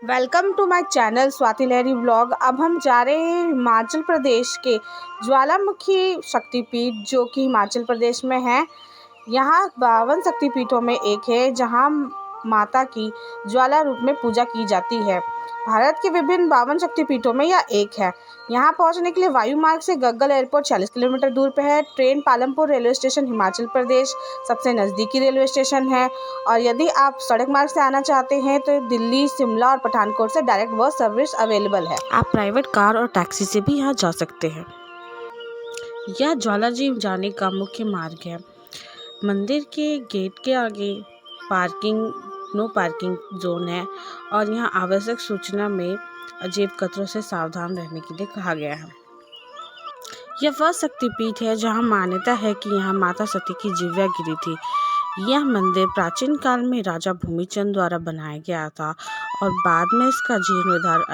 Welcome to my channel Swati Lahari blog. अब हम जा रहे हैं हिमाचल प्रदेश के ज्वालामुखी शक्तिपीठ जो कि हिमाचल प्रदेश में है। यहाँ 52 शक्तिपीठों में एक है जहाँ माता की ज्वाला रूप में पूजा की जाती है। भारत के विभिन्न 52 शक्तिपीठों में यह एक है। यहाँ पहुँचने के लिए वायु मार्ग से गग्गल एयरपोर्ट 40 किलोमीटर दूर पे है। Train Palampur railway station Himachal Pradesh सबसे नज़दीकी रेलवे स्टेशन है। और यदि आप सड़क मार्ग से आना चाहते हैं तो दिल्ली, शिमला और पठानकोट से डायरेक्ट बस सर्विस अवेलेबल है। आप प्राइवेट कार और टैक्सी से भी यहाँ जा सकते हैं। यह ज्वालाजी जाने का मुख्य मार्ग है। मंदिर के गेट के आगे नो पार्किंग जोन है और यहाँ आवश्यक सूचना में अजीब खतरों से सावधान रहने के लिए कहा गया है। यह वह शक्तिपीठ है जहाँ मान्यता है कि यहाँ माता सती की जिव्या गिरी थी। यह मंदिर प्राचीन काल में राजा भूमिचंद द्वारा बनाया गया था और बाद में इसका जीर्णोद्धार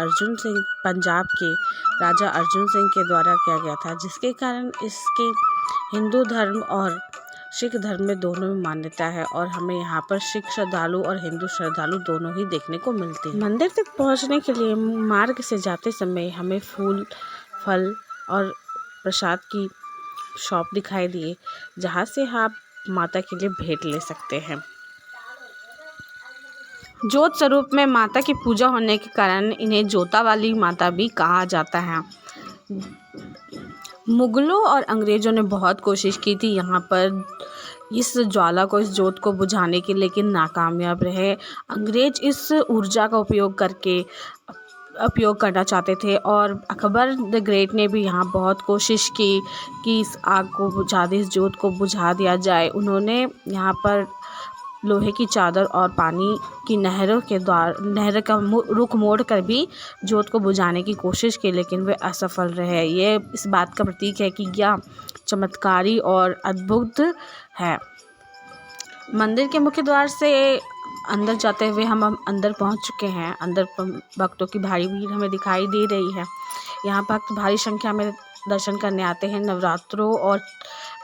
पंजाब के राजा अर्जुन सिंह के द्वारा किया गया था, जिसके कारण इसके हिंदू धर्म और सिख धर्म में दोनों में मान्यता है और हमें यहाँ पर सिख श्रद्धालु और हिंदू श्रद्धालु दोनों ही देखने को मिलते हैं। मंदिर तक पहुँचने के लिए मार्ग से जाते समय हमें फूल, फल और प्रसाद की शॉप दिखाई दिए, जहाँ से आप माता के लिए भेंट ले सकते हैं। ज्योत स्वरूप में माता की पूजा होने के कारण इन्हें जोता वाली माता भी कहा जाता है। मुगलों और अंग्रेज़ों ने बहुत कोशिश की थी यहाँ पर इस ज्वाला को, इस जोत को बुझाने की, लेकिन नाकामयाब रहे। अंग्रेज इस ऊर्जा का उपयोग करना चाहते थे और अकबर द ग्रेट ने भी यहाँ बहुत कोशिश की कि इस आग को बुझा दे, इस जोत को बुझा दिया जाए। उन्होंने यहाँ पर लोहे की चादर और पानी की नहर का रुख मोड़ कर भी जोत को बुझाने की कोशिश की, लेकिन वे असफल रहे। ये इस बात का प्रतीक है कि यह चमत्कारी और अद्भुत है। मंदिर के मुख्य द्वार से अंदर जाते हुए हम अंदर पहुंच चुके हैं। अंदर भक्तों की भारी भीड़ हमें दिखाई दे रही है। यहाँ भक्त भारी संख्या में दर्शन करने आते हैं। नवरात्रों और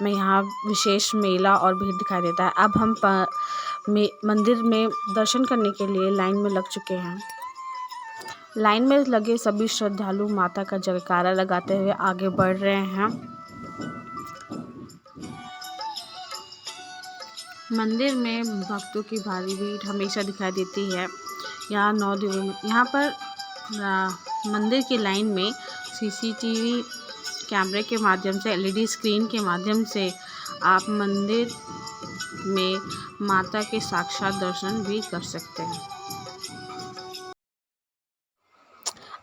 में यहाँ विशेष मेला और भीड़ दिखाई देता है। अब हम मंदिर में दर्शन करने के लिए लाइन में लग चुके हैं। लाइन में लगे सभी श्रद्धालु माता का जयकारा लगाते हुए आगे बढ़ रहे हैं। मंदिर में भक्तों की भारी भीड़ हमेशा दिखाई देती है। यहाँ पर मंदिर की लाइन में सीसीटीवी कैमरे के माध्यम से, एलईडी स्क्रीन के माध्यम से आप मंदिर में माता के साक्षात दर्शन भी कर सकते हैं।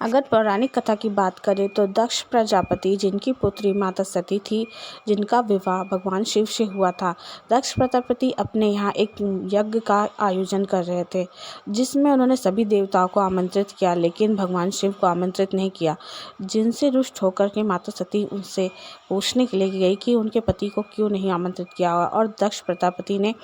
अगर पौराणिक कथा की बात करें तो दक्ष प्रजापति, जिनकी पुत्री माता सती थी, जिनका विवाह भगवान शिव से हुआ था, दक्ष प्रजापति अपने यहाँ एक यज्ञ का आयोजन कर रहे थे, जिसमें उन्होंने सभी देवताओं को आमंत्रित किया, लेकिन भगवान शिव को आमंत्रित नहीं किया। जिनसे रुष्ट होकर के माता सती उनसे पूछने के लिए गई कि उनके पति को क्यों नहीं आमंत्रित किया, और दक्ष प्रजापति ने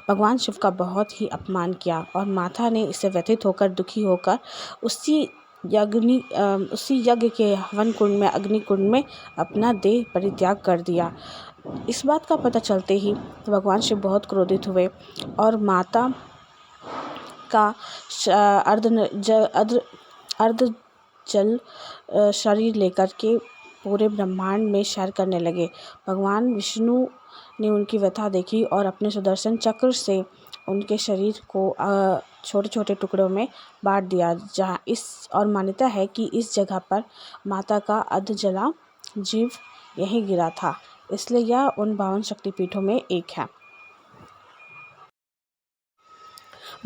भगवान शिव का बहुत ही अपमान किया और माता ने इससे व्यथित होकर, दुखी होकर उसी यज्ञ के हवन कुंड में, अग्नि कुंड में अपना देह परित्याग कर दिया। इस बात का पता चलते ही भगवान शिव बहुत क्रोधित हुए और माता का अर्ध जल शरीर लेकर के पूरे ब्रह्मांड में सैर करने लगे। भगवान विष्णु ने उनकी व्यथा देखी और अपने सुदर्शन चक्र से उनके शरीर को छोटे छोटे टुकड़ों में बांट दिया, और मान्यता है कि इस जगह पर माता का अर्ध जला जीव यहीं गिरा था, इसलिए यह उन 52 शक्तिपीठों में एक है।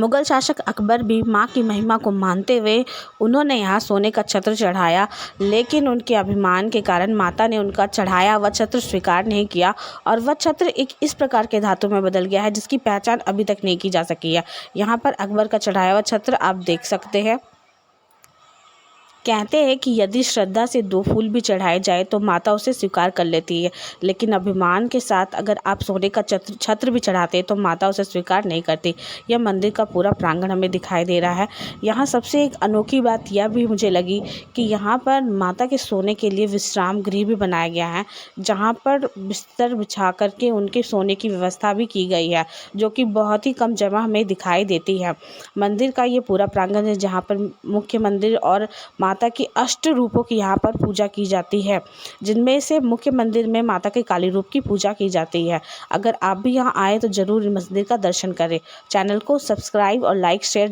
मुगल शासक अकबर भी मां की महिमा को मानते हुए उन्होंने यहाँ सोने का छत्र चढ़ाया, लेकिन उनके अभिमान के कारण माता ने उनका चढ़ाया वह छत्र स्वीकार नहीं किया और वह छत्र एक इस प्रकार के धातु में बदल गया है जिसकी पहचान अभी तक नहीं की जा सकी है। यहाँ पर अकबर का चढ़ाया हुआ छत्र आप देख सकते हैं। कहते हैं कि यदि श्रद्धा से 2 फूल भी चढ़ाए जाए तो माता उसे स्वीकार कर लेती है, लेकिन अभिमान के साथ अगर आप सोने का छत्र भी चढ़ाते हैं तो माता उसे स्वीकार नहीं करती। यह मंदिर का पूरा प्रांगण हमें दिखाई दे रहा है। यहाँ सबसे एक अनोखी बात यह भी मुझे लगी कि यहाँ पर माता के सोने के लिए विश्राम गृह भी बनाया गया है, जहाँ पर बिस्तर बिछा करके उनके सोने की व्यवस्था भी की गई है, जो कि बहुत ही कम जगह हमें दिखाई देती है। मंदिर का ये पूरा प्रांगण है जहाँ पर मुख्य मंदिर और माता की अष्ट रूपों की यहाँ पर पूजा की जाती है, जिनमें से मुख्य मंदिर में माता के काली रूप की पूजा की जाती है। अगर आप भी यहाँ आए तो ज़रूर इस मंदिर का दर्शन करें। चैनल को सब्सक्राइब और लाइक शेयर